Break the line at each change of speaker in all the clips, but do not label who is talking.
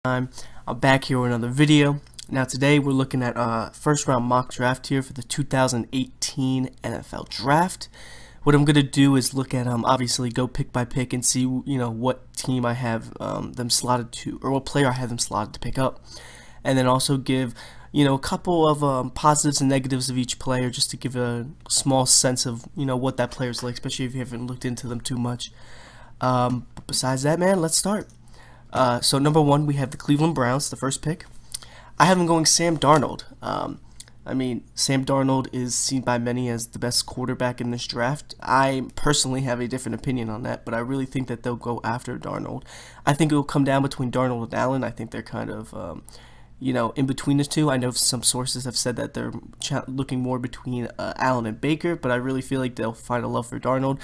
I'm back here with another video. Now today we're looking at first round mock draft here for the 2018 NFL draft. What I'm gonna do is look at obviously go pick by pick and see what team I have them slotted to, or what player I have them slotted to pick up, and then also give a couple of positives and negatives of each player, just to give a small sense of what that player's like, especially if you haven't looked into them too much. But besides that, man, let's start. So number one, we have the Cleveland Browns, the first pick. I have them going Sam Darnold. I mean, Sam Darnold is seen by many as the best quarterback in this draft. I personally have a different opinion on that, but I really think that they'll go after Darnold. I think it will come down between Darnold and Allen. I think they're kind of, in between the two. I know some sources have said that they're looking more between Allen and Baker, but I really feel like they'll find a love for Darnold,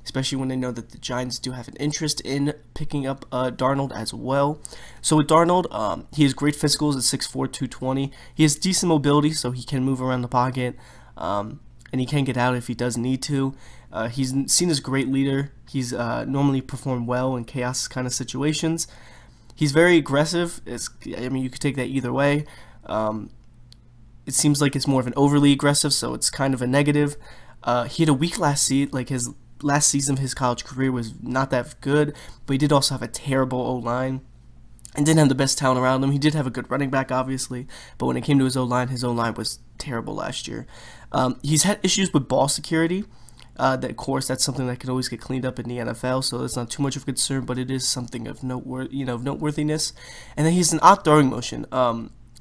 especially when they know that the Giants do have an interest in picking up Darnold as well. So with Darnold, he has great physicals at 6'4", 220. He has decent mobility, so he can move around the pocket, and he can get out if he does need to. He's seen as a great leader. He's normally performed well in chaos kind of situations. He's very aggressive. I mean, you could take that either way. It seems like it's more of an overly aggressive, so it's kind of a negative. He had a weak last season, last season of his college career was not that good, but he did also have a terrible O-line and didn't have the best talent around him. He did have a good running back, obviously, but when it came to his O-line was terrible last year. He's had issues with ball security. Of course, that's something that can always get cleaned up in the NFL, so that's not too much of a concern, but it is something of noteworthiness. And then he's an odd throwing motion.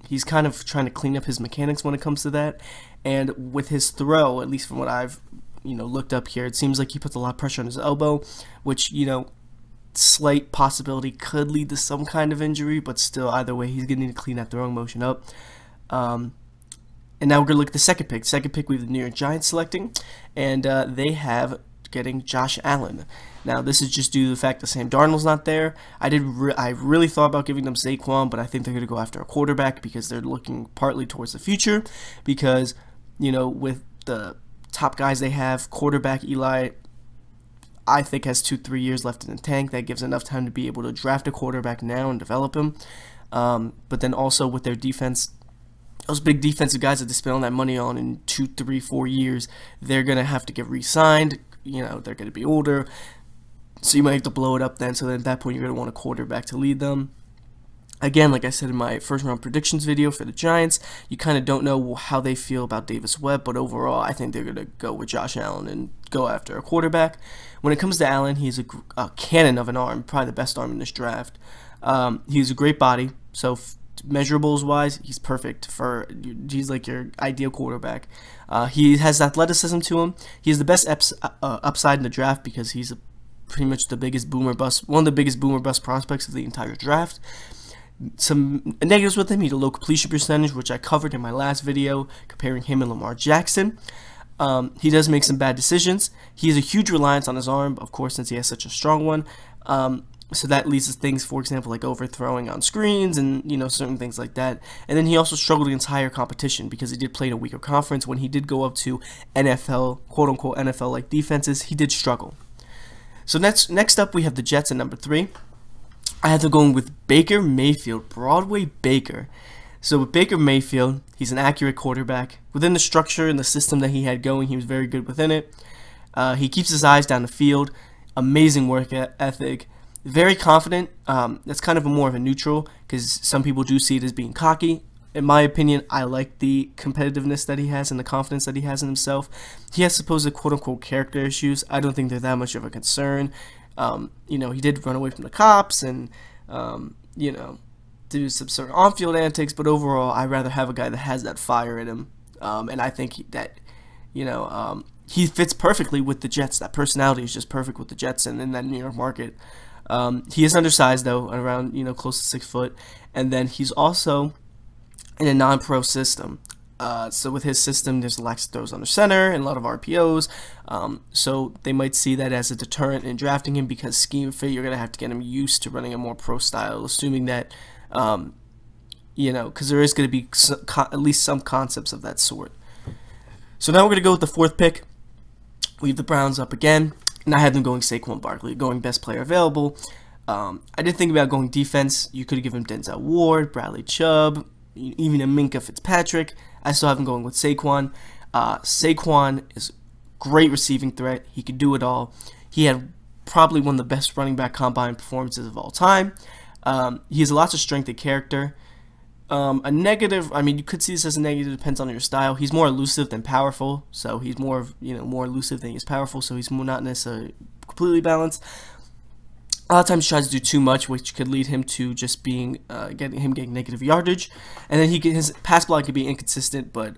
He's kind of trying to clean up his mechanics when it comes to that, and with his throw, at least from what I've looked up here, it seems like he puts a lot of pressure on his elbow, which, slight possibility could lead to some kind of injury, but still, either way, he's going to need to clean that throwing motion up. And now we're going to look at the second pick. Second pick, we have the New York Giants selecting, and they have getting Josh Allen. Now, this is just due to the fact that Sam Darnold's not there. I really thought about giving them Saquon, but I think they're going to go after a quarterback because they're looking partly towards the future, because, with the top guys they have, quarterback Eli, I think, has 2-3 years left in the tank. That gives enough time to be able to draft a quarterback now and develop him. But then also with their defense, those big defensive guys that they spend all that money on in 2, 3, 4 years, they're going to have to get re-signed. They're going to be older, so you might have to blow it up then. So then at that point, you're going to want a quarterback to lead them. Again, like I said in my first round predictions video for the Giants, you kind of don't know how they feel about Davis Webb, but overall, I think they're going to go with Josh Allen and go after a quarterback. When it comes to Allen, he's a cannon of an arm, probably the best arm in this draft. He's a great body, so measurables wise, he's perfect he's like your ideal quarterback. He has athleticism to him. He has the best upside in the draft because he's pretty much the biggest boomer bust, one of the biggest boomer bust prospects of the entire draft. Some negatives with him: he had a low completion percentage, which I covered in my last video comparing him and Lamar Jackson. He does make some bad decisions. He has a huge reliance on his arm, of course, since he has such a strong one. So that leads to things, for example, like overthrowing on screens and certain things like that. And then he also struggled against higher competition because he did play in a weaker conference. When he did go up to NFL, quote unquote NFL-like defenses, he did struggle. So next up, we have the Jets at number 3. I have them going with Baker Mayfield, Broadway Baker. So with Baker Mayfield, he's an accurate quarterback. Within the structure and the system that he had going, he was very good within it. He keeps his eyes down the field. Amazing work ethic. Very confident. That's kind of more of a neutral, because some people do see it as being cocky. In my opinion, I like the competitiveness that he has and the confidence that he has in himself. He has supposed quote-unquote character issues. I don't think they're that much of a concern. He did run away from the cops and, do some sort of on-field antics, but overall, I'd rather have a guy that has that fire in him. And I think he fits perfectly with the Jets. That personality is just perfect with the Jets and in that New York market. He is undersized, though, around, close to 6 foot. And then he's also in a non-pro system. So with his system, there's lax throws under center and a lot of RPOs. So they might see that as a deterrent in drafting him, because scheme fit, you're going to have to get him used to running a more pro style, assuming that, because there is going to be at least some concepts of that sort. So now we're going to go with the 4th pick. We have the Browns up again, and I had them going Saquon Barkley, going best player available. I did think about going defense. You could give him Denzel Ward, Bradley Chubb, even a Minkah Fitzpatrick. I still have him going with Saquon. Saquon is a great receiving threat. He could do it all. He had probably one of the best running back combine performances of all time. He has lots of strength and character. A negative, I mean, you could see this as a negative, depends on your style. He's more elusive than powerful, so he's more elusive than he's powerful, so he's not necessarily completely balanced. A lot of times he tries to do too much, which could lead him to just being, getting negative yardage. And then his pass block could be inconsistent, but,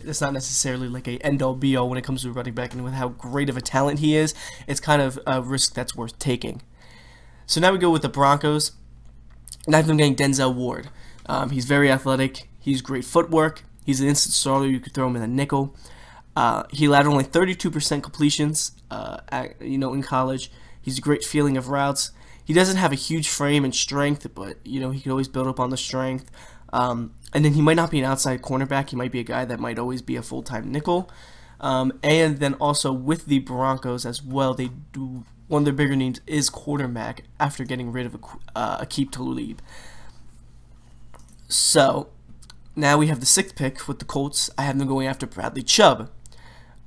it's not necessarily like a end-all be-all when it comes to running back, and with how great of a talent he is, it's kind of a risk that's worth taking. So now we go with the Broncos. And I've been getting Denzel Ward. He's very athletic. He's great footwork. He's an instant starter. You could throw him in a nickel. He allowed only 32% completions, in college. He's a great feeling of routes. He doesn't have a huge frame and strength, but, he can always build up on the strength. And then he might not be an outside cornerback. He might be a guy that might always be a full-time nickel. And then also with the Broncos as well, they do, one of their bigger needs is quarterback after getting rid of Aqib Talib. So now we have the 6th pick with the Colts. I have them going after Bradley Chubb.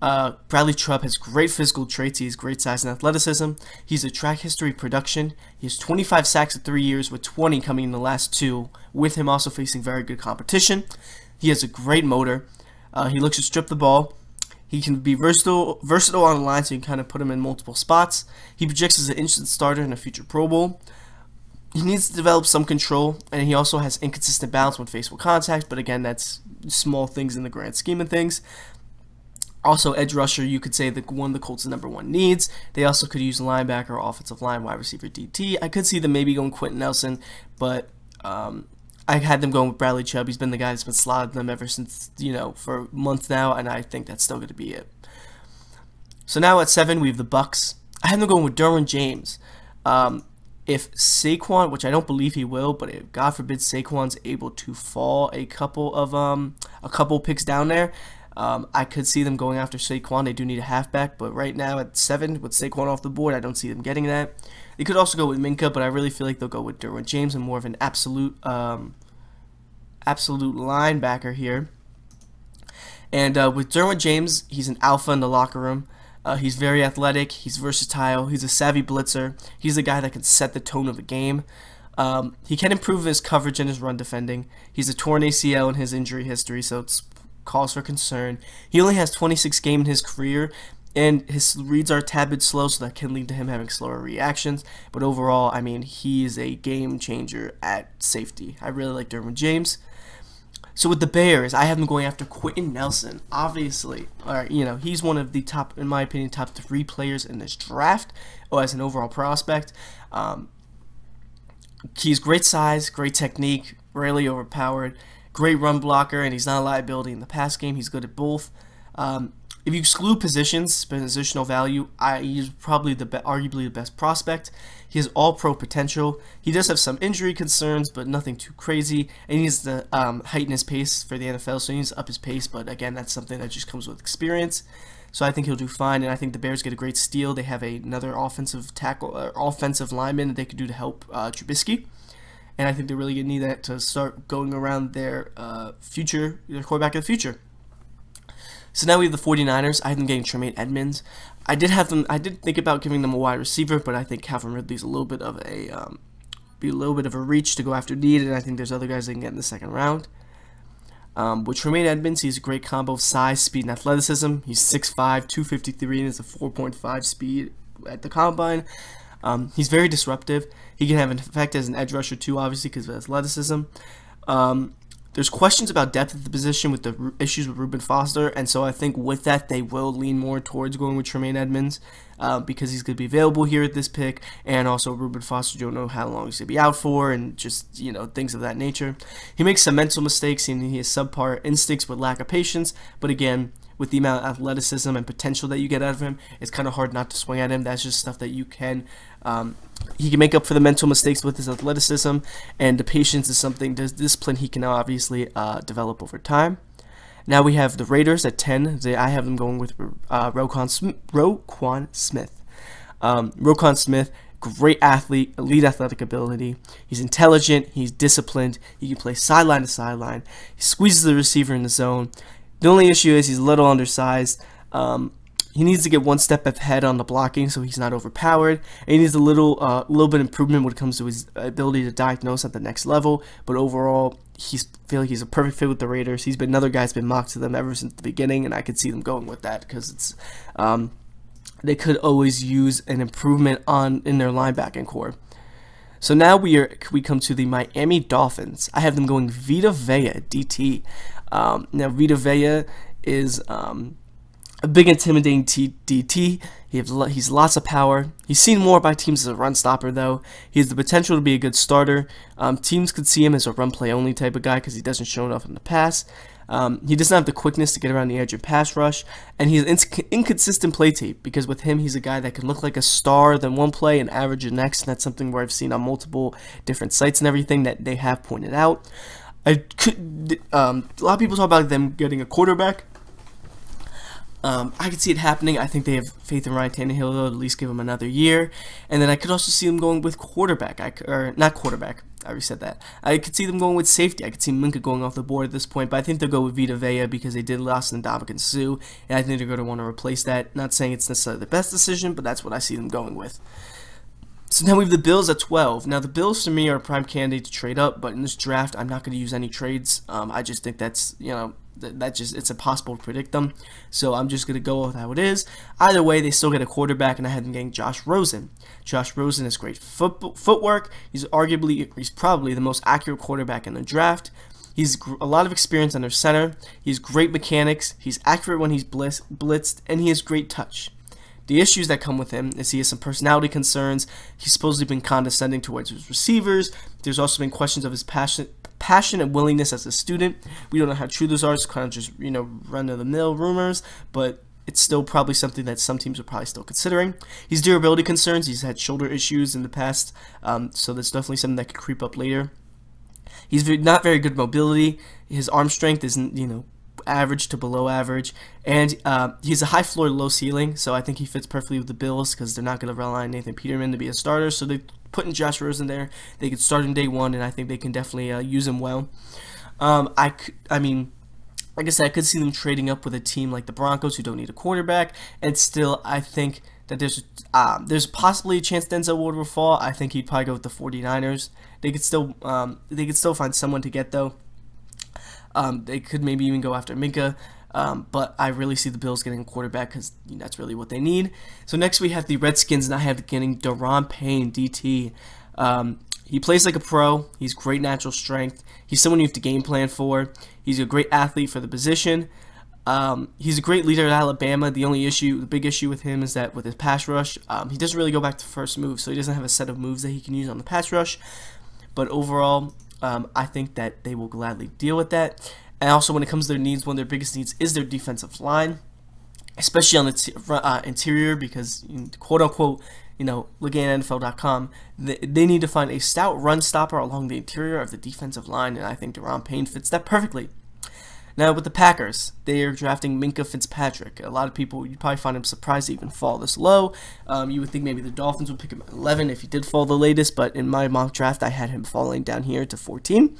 Bradley Chubb has great physical traits. He has great size and athleticism. He's a track history production. He has 25 sacks in 3 years, with 20 coming in the last 2, with him also facing very good competition. He has a great motor. He looks to strip the ball. He can be versatile on the line, so you can kind of put him in multiple spots. He projects as an instant starter in a future Pro Bowl. He needs to develop some control, and he also has inconsistent balance when faced with contact, but again, that's small things in the grand scheme of things. Also, edge rusher, you could say that one of the Colts' #1 needs. They also could use linebacker, offensive line, wide receiver, DT. I could see them maybe going Quentin Nelson, but I had them going with Bradley Chubb. He's been the guy that's been slotted them ever since, for months now, and I think that's still going to be it. So now at 7, we have the Bucs. I had them going with Derwin James. If Saquon, which I don't believe he will, but if God forbid Saquon's able to fall a couple picks down there, I could see them going after Saquon. They do need a halfback, but right now at 7, with Saquon off the board, I don't see them getting that. They could also go with Minkah, but I really feel like they'll go with Derwin James and more of an absolute linebacker here. And with Derwin James, he's an alpha in the locker room. He's very athletic. He's versatile. He's a savvy blitzer. He's a guy that can set the tone of a game. He can improve his coverage and his run defending. He's a torn ACL in his injury history, so it's cause for concern. He only has 26 games in his career, and his reads are a tad bit slow, so that can lead to him having slower reactions. But overall, I mean, he is a game changer at safety. I really like Derwin James. So with the Bears, I have them going after Quentin Nelson. Obviously, he's one of the top, in my opinion, top 3 players in this draft, or as an overall prospect. He's great size, great technique, rarely overpowered. Great run blocker, and he's not a liability in the pass game. He's good at both. If you exclude positional value, he's probably arguably the best prospect. He has all-pro potential. He does have some injury concerns, but nothing too crazy. And he needs to heighten his pace for the NFL, so he needs to up his pace. But again, that's something that just comes with experience. So I think he'll do fine, and I think the Bears get a great steal. They have another offensive lineman that they could do to help Trubisky. And I think they're really going to need that to start going around their quarterback of the future. So now we have the 49ers. I have them getting Tremaine Edmonds. I did think about giving them a wide receiver, but I think Calvin Ridley's a little bit of a reach to go after need, and I think there's other guys they can get in the second round. With Tremaine Edmonds, he's a great combo of size, speed, and athleticism. He's 6'5", 253, and has a 4.5 speed at the combine. He's very disruptive. He can have an effect as an edge rusher too, obviously, because of athleticism. There's questions about depth at the position with the issues with Reuben Foster, and so I think with that they will lean more towards going with Tremaine Edmonds because he's going to be available here at this pick, and also Reuben Foster, don't know how long he's going to be out for, and just things of that nature. He makes some mental mistakes, and he has subpar instincts with lack of patience, but again, with the amount of athleticism and potential that you get out of him, it's kind of hard not to swing at him. That's just stuff that you can, he can make up for the mental mistakes with his athleticism, and the patience is something, the discipline he can now obviously develop over time. Now we have the Raiders at 10. I have them going with Roquan Smith. Roquan Smith, great athlete, elite athletic ability. He's intelligent. He's disciplined. He can play sideline to sideline. He squeezes the receiver in the zone. The only issue is he's a little undersized. He needs to get one step ahead on the blocking so he's not overpowered. And he needs a little bit of improvement when it comes to his ability to diagnose at the next level. But overall, I feel like he's a perfect fit with the Raiders. He's been another guy that's been mocked to them ever since the beginning, and I could see them going with that because it's they could always use an improvement in their linebacking core. So now we come to the Miami Dolphins. I have them going Vita Vea, DT. Now Vita Vea is a big intimidating DT. He's lots of power. He's seen more by teams as a run stopper though. He has the potential to be a good starter. Teams could see him as a run play only type of guy because he doesn't show enough in the pass. He doesn't have the quickness to get around the edge and pass rush, and he has inconsistent play tape because with him he's a guy that can look like a star then one play and average the next, and that's something where I've seen on multiple different sites and everything that they have pointed out. A lot of people talk about them getting a quarterback. I could see it happening. I think they have faith in Ryan Tannehill, though, at least give him another year. And then I could also see them going with quarterback. Not quarterback. I already said that. I could see them going with safety. I could see Minka going off the board at this point, but I think they'll go with Vita Vea because they did lose Ndamukong Suh, and I think they're going to want to replace that. Not saying it's necessarily the best decision, but that's what I see them going with. So now we have the Bills at 12. Now the Bills to me are a prime candidate to trade up, but in this draft I'm not going to use any trades. I just think that's, it's impossible to predict them. So I'm just going to go with how it is. Either way, they still get a quarterback, and I had them getting Josh Rosen. Josh Rosen has great footwork. He's probably the most accurate quarterback in the draft. He's a lot of experience under center. He has great mechanics. He's accurate when he's blitzed, and he has great touch. The issues that come with him is he has some personality concerns. He's supposedly been condescending towards his receivers. There's also been questions of his passion and willingness as a student. We don't know how true those are. It's kind of just, run-of-the-mill rumors, but it's still probably something that some teams are probably still considering. He's durability concerns. He's had shoulder issues in the past, so that's definitely something that could creep up later. He's not very good mobility. His arm strength isn't, average to below average, and he's a high floor, low ceiling, so I think he fits perfectly with the Bills because they're not going to rely on Nathan Peterman to be a starter, so they put in Josh Rosen there. They could start in day one, and I think they can definitely use him well. Like I said, I could see them trading up with a team like the Broncos who don't need a quarterback, and still I think that there's possibly a chance Denzel Ward will fall. I think he'd probably go with the 49ers. They could still find someone to get though. They could maybe even go after Minka, but I really see the Bills getting a quarterback because that's really what they need. So next we have the Redskins, and I have getting Daron Payne, DT. He plays like a pro. He's great natural strength. He's someone you have to game plan for. He's a great athlete for the position. He's a great leader at Alabama. The big issue with him is that with his pass rush, he doesn't really go back to first move, so he doesn't have a set of moves that he can use on the pass rush. But overall, I think that they will gladly deal with that. And also, when it comes to their needs, one of their biggest needs is their defensive line, especially on the interior, because quote unquote, looking at NFL.com, they need to find a stout run stopper along the interior of the defensive line, and I think Daron Payne fits that perfectly. Now with the Packers, they are drafting Minka Fitzpatrick. A lot of people, you'd probably find him surprised to even fall this low. You would think maybe the Dolphins would pick him at 11 if he did fall the latest, but in my mock draft, I had him falling down here to 14.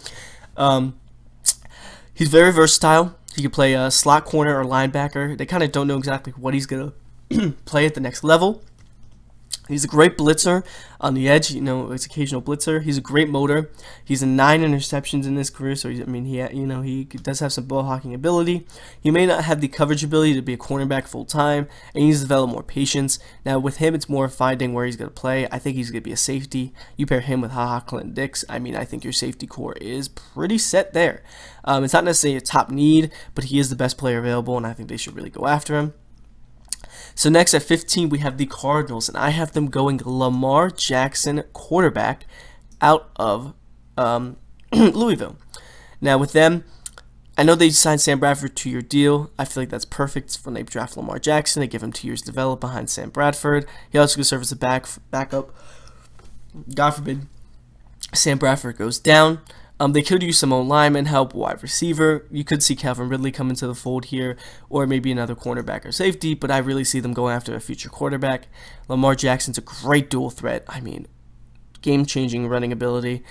He's very versatile. He can play a slot corner or linebacker. They kind of don't know exactly what he's going to play at the next level. He's a great blitzer on the edge, it's occasional blitzer. He's a great motor. He's a 9 interceptions in his career, so he does have some ball hawking ability. He may not have the coverage ability to be a cornerback full time, and he needs to develop more patience. Now with him, it's more finding where he's going to play. I think he's going to be a safety. You pair him with Clinton Dix. I think your safety core is pretty set there. It's not necessarily a top need, but he is the best player available, and I think they should really go after him. So next at 15, we have the Cardinals, and I have them going Lamar Jackson, quarterback, out of Louisville. Now with them, I know they signed Sam Bradford 2-year deal. I feel like that's perfect when they draft Lamar Jackson. They give him 2 years to develop behind Sam Bradford. He also could serve as a backup. God forbid Sam Bradford goes down. They could use some lineman help, wide receiver. You could see Calvin Ridley come into the fold here, or maybe another cornerback or safety, but I really see them going after a future quarterback. Lamar Jackson's a great dual threat. I mean, game-changing running ability.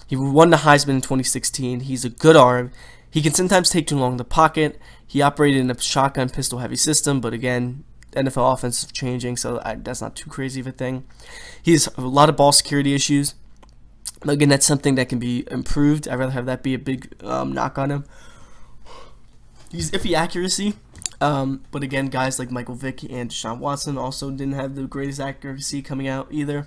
He won the Heisman in 2016. He's a good arm. He can sometimes take too long in the pocket. He operated in a shotgun pistol-heavy system, but again, NFL offense is changing, so that's not too crazy of a thing. He has a lot of ball security issues. Again, that's something that can be improved. I'd rather have that be a big knock on him. He's iffy accuracy, but again, guys like Michael Vick and Deshaun Watson also didn't have the greatest accuracy coming out either.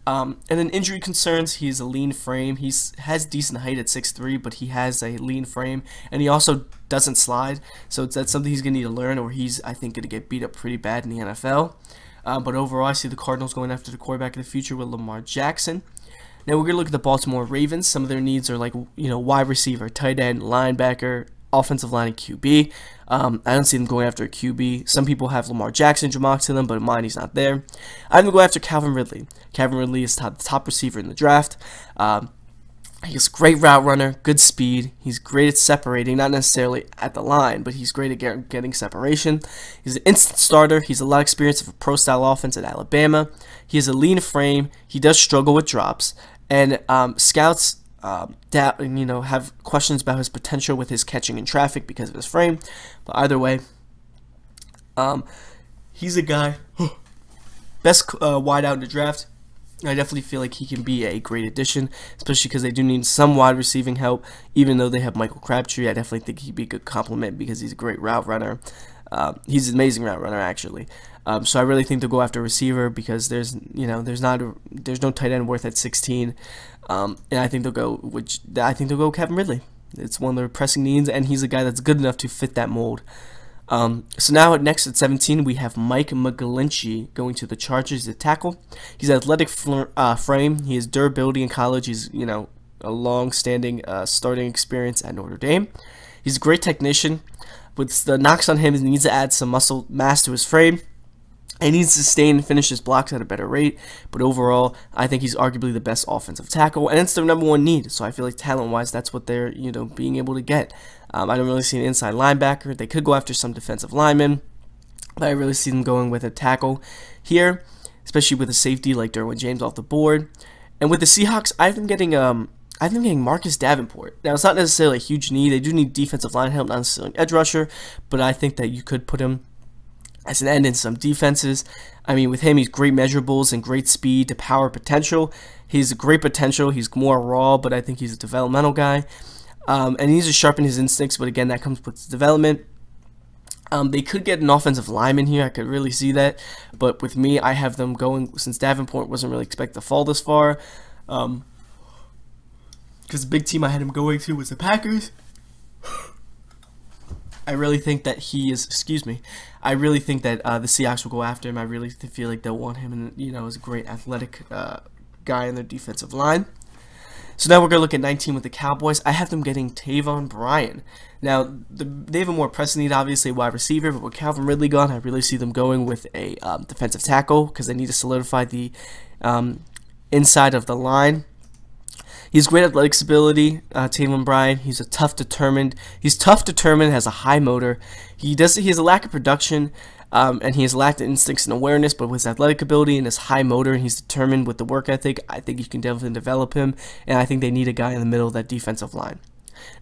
And then injury concerns, he's a lean frame. He has decent height at 6'3", but he has a lean frame, and he also doesn't slide, so that's something he's going to need to learn, or he's, I think, going to get beat up pretty bad in the NFL. But overall, I see the Cardinals going after the quarterback of the future with Lamar Jackson. Now we're going to look at the Baltimore Ravens. Some of their needs are like, wide receiver, tight end, linebacker, offensive line, and QB. I don't see them going after a QB. Some people have Lamar Jackson mocked to them, but in mine he's not there. I'm going to go after Calvin Ridley. Calvin Ridley is the top receiver in the draft. He's a great route runner, good speed. He's great at separating, not necessarily at the line, but he's great at getting separation. He's an instant starter. He's a lot of experience of a pro-style offense at Alabama. He has a lean frame. He does struggle with drops. And scouts have questions about his potential with his catching in traffic because of his frame. But either way, he's a guy, best wideout in the draft. I definitely feel like he can be a great addition, especially because they do need some wide receiving help. Even though they have Michael Crabtree, I definitely think he'd be a good complement because he's a great route runner. He's an amazing route runner, actually. So I really think they'll go after a receiver because there's no tight end worth at 16, and I think they'll go Calvin Ridley. It's one of their pressing needs, and he's a guy that's good enough to fit that mold. So now next at 17 we have Mike McGlinchey going to the Chargers at tackle. He's an athletic frame. He has durability in college. He's a long-standing starting experience at Notre Dame. He's a great technician. With the knocks on him, he needs to add some muscle mass to his frame. He needs to sustain and finish his blocks at a better rate, but overall, I think he's arguably the best offensive tackle, and it's their #1 need. So I feel like talent-wise, that's what they're being able to get. I don't really see an inside linebacker. They could go after some defensive linemen, but I really see them going with a tackle here, especially with a safety like Derwin James off the board. And with the Seahawks, I've been getting Marcus Davenport. Now, it's not necessarily a huge need. They do need defensive line help, not necessarily an edge rusher, but I think that you could put him as an end in some defenses. I mean, with him, he's great measurables and great speed to power potential. He's a great potential. He's more raw, but I think he's a developmental guy. And he needs to sharpen his instincts, but again, that comes with development. They could get an offensive lineman here. I could really see that. But with me, I have them going, since Davenport wasn't really expected to fall this far, because the big team I had him going to was the Packers. I really think that I really think that the Seahawks will go after him. I really feel like they'll want him, and as a great athletic guy in their defensive line. So now we're going to look at 19 with the Cowboys. I have them getting Taven Bryan. Now, they have a more pressing need, obviously, wide receiver, but with Calvin Ridley gone, I really see them going with a defensive tackle because they need to solidify the inside of the line. He's great athletic ability, Taven Bryan. He's tough, determined, has a high motor. He has a lack of production, and he has lacked instincts and awareness, but with his athletic ability and his high motor, and he's determined with the work ethic, I think you can definitely develop him, and I think they need a guy in the middle of that defensive line.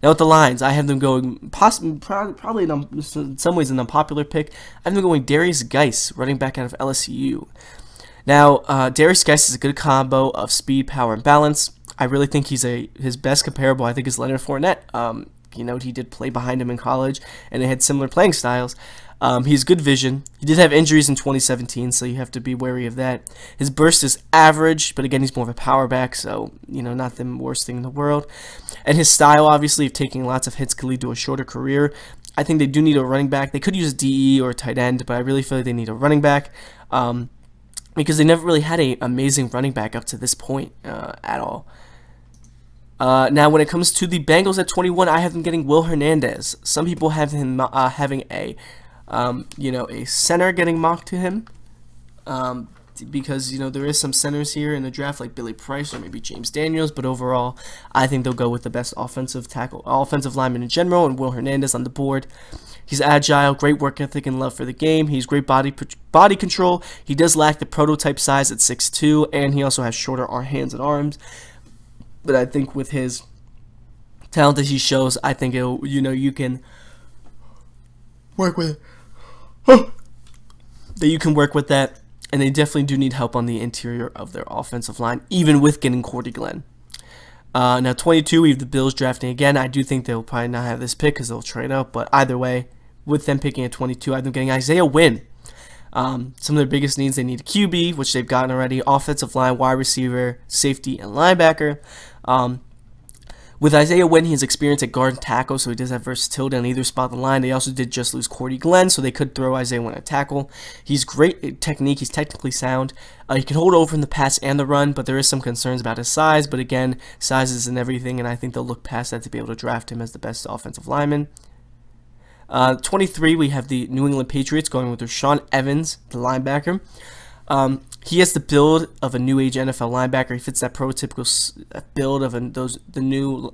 Now with the Lions, I have them going, probably in some ways an unpopular pick, I have them going Darius Geis, running back out of LSU. Now, Darius Geis is a good combo of speed, power, and balance. I really think his best comparable, I think, is Leonard Fournette. He did play behind him in college, and they had similar playing styles. He has good vision. He did have injuries in 2017, so you have to be wary of that. His burst is average, but again, he's more of a power back, so, not the worst thing in the world. And his style, obviously, of taking lots of hits could lead to a shorter career. I think they do need a running back. They could use a DE or a tight end, but I really feel like they need a running back. Because they never really had an amazing running back up to this point at all. Now, when it comes to the Bengals at 21, I have them getting Will Hernandez. Some people have him having a center getting mocked to him. because, you know, there is some centers here in the draft like Billy Price or maybe James Daniels, but overall, I think they'll go with the best offensive lineman in general, and Will Hernandez on the board. He's agile, great work ethic, and love for the game. He's great body control. He does lack the prototype size at 6'2", and he also has shorter hands and arms. But I think with his talent that he shows, I think it'll, you know, you can work with that. You can work with that, and they definitely do need help on the interior of their offensive line, even with getting Cordy Glenn. Now 22, we have the Bills drafting again. I do think they'll probably not have this pick because they'll trade up, but either way, with them picking at 22, I have them getting Isaiah Wynn. Some of their biggest needs, they need a QB, which they've gotten already, offensive line, wide receiver, safety, and linebacker. With Isaiah Wynn, he has experience at guard and tackle, so he does have versatility on either spot of the line. They also did just lose Cordy Glenn, so they could throw Isaiah Wynn at tackle. He's great at technique. He's technically sound. He can hold over in the pass and the run, but there is some concerns about his size. But again, size isn't everything, and I think they'll look past that to be able to draft him as the best offensive lineman. 23, we have the New England Patriots going with Rashaan Evans, the linebacker. He has the build of a new age NFL linebacker. He fits that prototypical build of the newer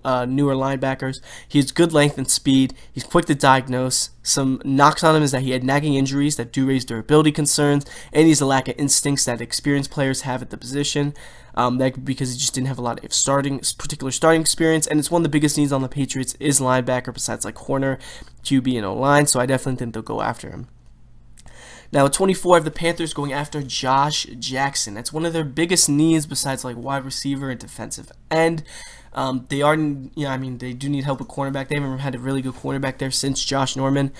linebackers. He has good length and speed. He's quick to diagnose. Some knocks on him is that he had nagging injuries that do raise durability concerns, and he's a lack of instincts that experienced players have at the position. Because he just didn't have a lot of particular starting experience, and it's one of the biggest needs on the Patriots is linebacker besides like corner, QB, and O-line. So I definitely think they'll go after him. Now, at 24, I have the Panthers going after Josh Jackson. That's one of their biggest needs besides like wide receiver and defensive end. They do need help with cornerback. They haven't had a really good cornerback there since Josh Norman.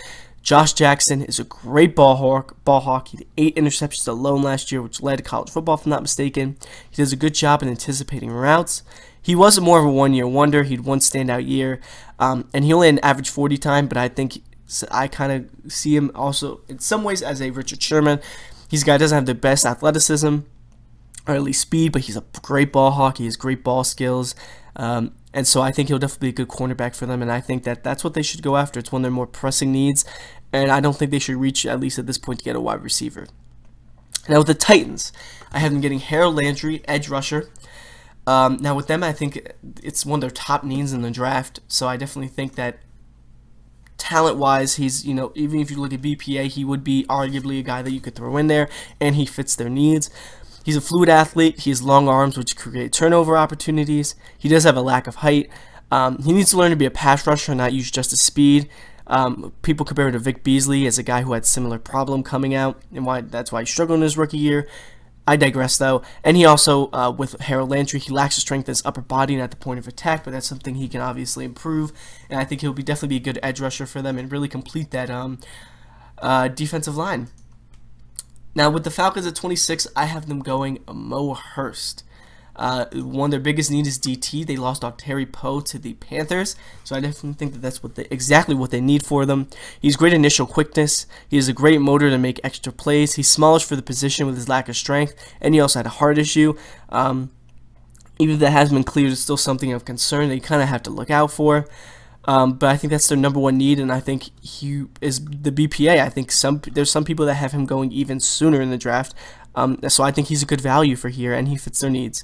Josh Jackson is a great ball hawk. He had 8 interceptions alone last year, which led to college football, if I'm not mistaken. He does a good job in anticipating routes. He was more of a one-year wonder. He had one standout year, and he only had an average 40 time, but I think I kind of see him also in some ways as a Richard Sherman. He's a guy who doesn't have the best athleticism or at least speed, but he's a great ball hawk. He has great ball skills, and so I think he'll definitely be a good cornerback for them, and I think that that's what they should go after. It's one of their more pressing needs, and I don't think they should reach, at least at this point, to get a wide receiver. Now with the Titans, I have them getting Harold Landry, edge rusher. Now with them, I think it's one of their top needs in the draft, so I definitely think that talent-wise, he's, you know, even if you look at BPA, he would be arguably a guy that you could throw in there, and he fits their needs. He's a fluid athlete. He has long arms, which create turnover opportunities. He does have a lack of height. He needs to learn to be a pass rusher and not use just his speed. People compare him to Vic Beasley as a guy who had similar problem coming out, and that's why he struggled in his rookie year. I digress, though. And he also, with Harold Landry, he lacks the strength in his upper body and at the point of attack, but that's something he can obviously improve. And I think he'll definitely be a good edge rusher for them and really complete that defensive line. Now, with the Falcons at 26, I have them going Mo Hurst. One of their biggest needs is DT. They lost off Terry Poe to the Panthers, so I definitely think that that's exactly what they need for them. He's great initial quickness. He has a great motor to make extra plays. He's smallish for the position with his lack of strength, and he also had a heart issue. Even if that has been cleared, it's still something of concern that you kind of have to look out for. But I think that's their number one need, and I think he is the BPA. I think there's some people that have him going even sooner in the draft. So I think he's a good value for here, and he fits their needs.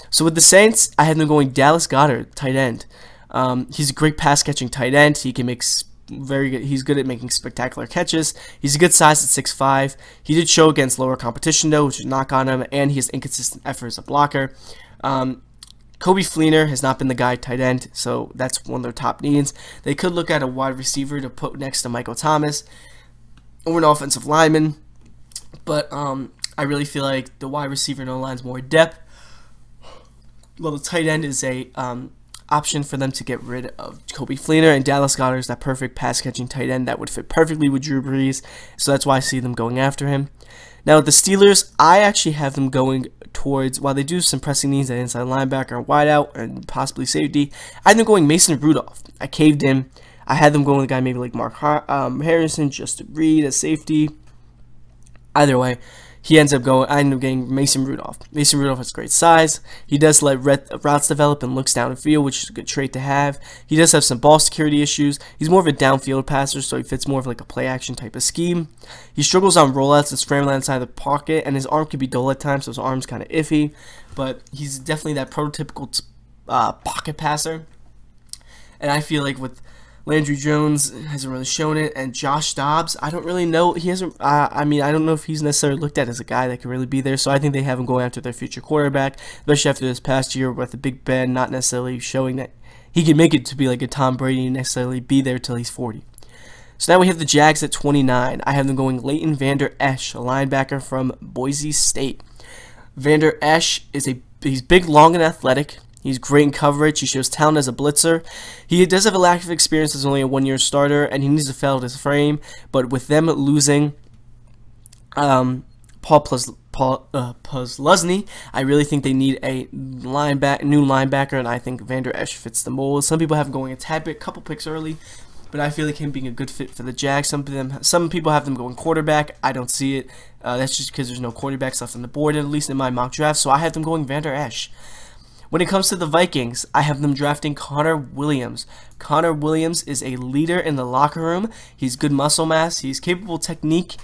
So with the Saints, I have them going Dallas Goedert, tight end. He's a great pass-catching tight end. He can make He's good at making spectacular catches. He's a good size at 6'5". He did show against lower competition, though, which is a knock on him, and he has inconsistent effort as a blocker. Kobe Fleener has not been the guy tight end, so that's one of their top needs. They could look at a wide receiver to put next to Michael Thomas or an offensive lineman, but I really feel like the wide receiver no line's more depth. Well, the tight end is a option for them to get rid of Kobe Fleener, and Dallas Goedert is that perfect pass-catching tight end that would fit perfectly with Drew Brees, so that's why I see them going after him. Now, with the Steelers, I actually have them going towards, while they do some pressing needs at inside linebacker and wideout and possibly safety, I had them going Mason Rudolph. I caved in. I had them going with a guy maybe like Mark Harrison, Justin Reed as safety. Either way, I end up getting Mason Rudolph. Mason Rudolph has great size. He does let routes develop and looks down the field, which is a good trait to have. He does have some ball security issues. He's more of a downfield passer, so he fits more of like a play action type of scheme. He struggles on rollouts and scrambling inside the pocket, and his arm can be dull at times, so his arm's kind of iffy. But he's definitely that prototypical pocket passer. And I feel like with Landry Jones hasn't really shown it, and Josh Dobbs, I don't really know. He hasn't. I mean, I don't know if he's necessarily looked at as a guy that can really be there. So I think they have him going after their future quarterback, especially after this past year with the Big Ben not necessarily showing that he can make it to be like a Tom Brady and necessarily be there till he's 40. So now we have the Jags at 29. I have them going Leighton Vander Esch, a linebacker from Boise State. Vander Esch he's big, long, and athletic. He's great in coverage. He shows talent as a blitzer. He does have a lack of experience as only a one-year starter, and he needs to fill out his frame. But with them losing Paul Posluszny, I really think they need a new linebacker, and I think Vander Esch fits the mold. Some people have him going a tad bit, couple picks early, but I feel like him being a good fit for the Jags. Some people have them going quarterback. I don't see it. That's just because there's no quarterbacks left on the board, at least in my mock draft. So I have them going Vander Esch. When it comes to the Vikings, I have them drafting Connor Williams. Connor Williams is a leader in the locker room. He's good muscle mass. He's capable technique.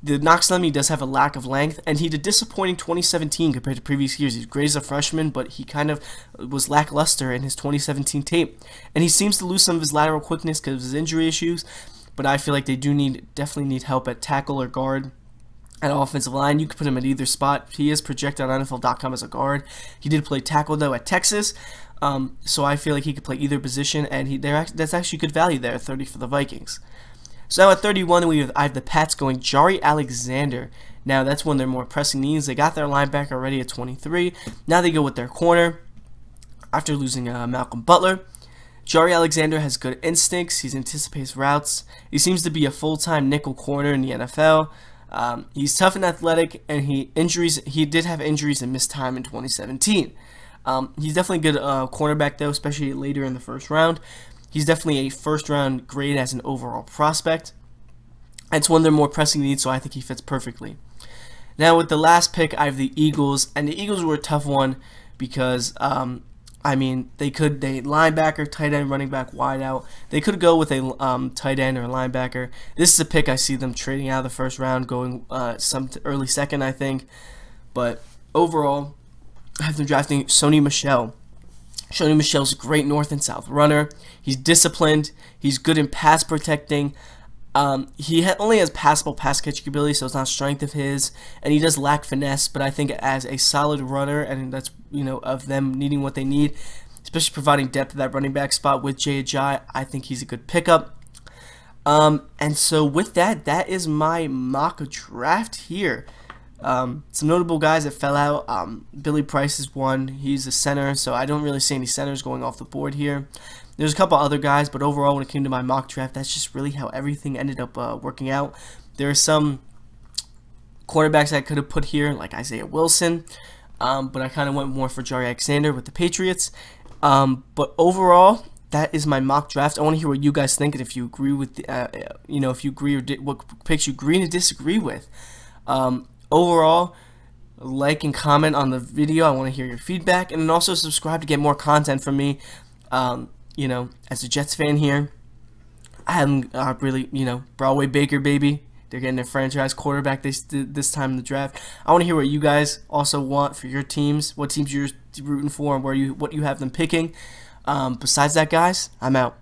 The knocks on him, he does have a lack of length, and he did disappointing 2017 compared to previous years. He's great as a freshman, but he kind of was lackluster in his 2017 tape. And he seems to lose some of his lateral quickness because of his injury issues, but I feel like they definitely need help at tackle or guard. At offensive line, you could put him at either spot. He is projected on NFL.com as a guard. He did play tackle, though, at Texas, so I feel like he could play either position, and that's actually good value there at 30 for the Vikings. So now at 31, I have the Pats going Jari Alexander. Now, that's one of their more pressing needs. They got their linebacker already at 23. Now they go with their corner after losing Malcolm Butler. Jari Alexander has good instincts. He anticipates routes. He seems to be a full-time nickel corner in the NFL. He's tough and athletic, and he did have injuries and missed time in 2017. He's definitely a good cornerback, though, especially later in the first round. He's definitely a first-round grade as an overall prospect. It's one of their more pressing needs, so I think he fits perfectly. Now, with the last pick, I have the Eagles, and the Eagles were a tough one because I mean, they linebacker, tight end, running back, wide out. They could go with a tight end or a linebacker. This is a pick I see them trading out of the first round, going some early second, I think. But overall, I have them drafting Sony Michel. Sony Michel's a great north and south runner. He's disciplined. He's good in pass protecting. He only has passable pass catching ability, so it's not strength of his, and he does lack finesse. But I think as a solid runner, and that's of them needing what they need, especially providing depth at that running back spot with Jay Ajayi, I think he's a good pickup. And so with that, that is my mock draft here. Some notable guys that fell out. Billy Price is one. He's a center, so I don't really see any centers going off the board here. There's a couple other guys, but overall, when it came to my mock draft, that's just really how everything ended up working out. There are some quarterbacks I could have put here, like Isaiah Wilson, but I kind of went more for Jari Alexander with the Patriots. But overall, that is my mock draft. I want to hear what you guys think, and if you agree with, if you agree or what picks you agree and disagree with. Overall, like and comment on the video. I want to hear your feedback, and then also subscribe to get more content from me. As a Jets fan here, I haven't really, Broadway Baker, baby. They're getting their franchise quarterback this time in the draft. I want to hear what you guys also want for your teams, what teams you're rooting for, and what you have them picking. Besides that, guys, I'm out.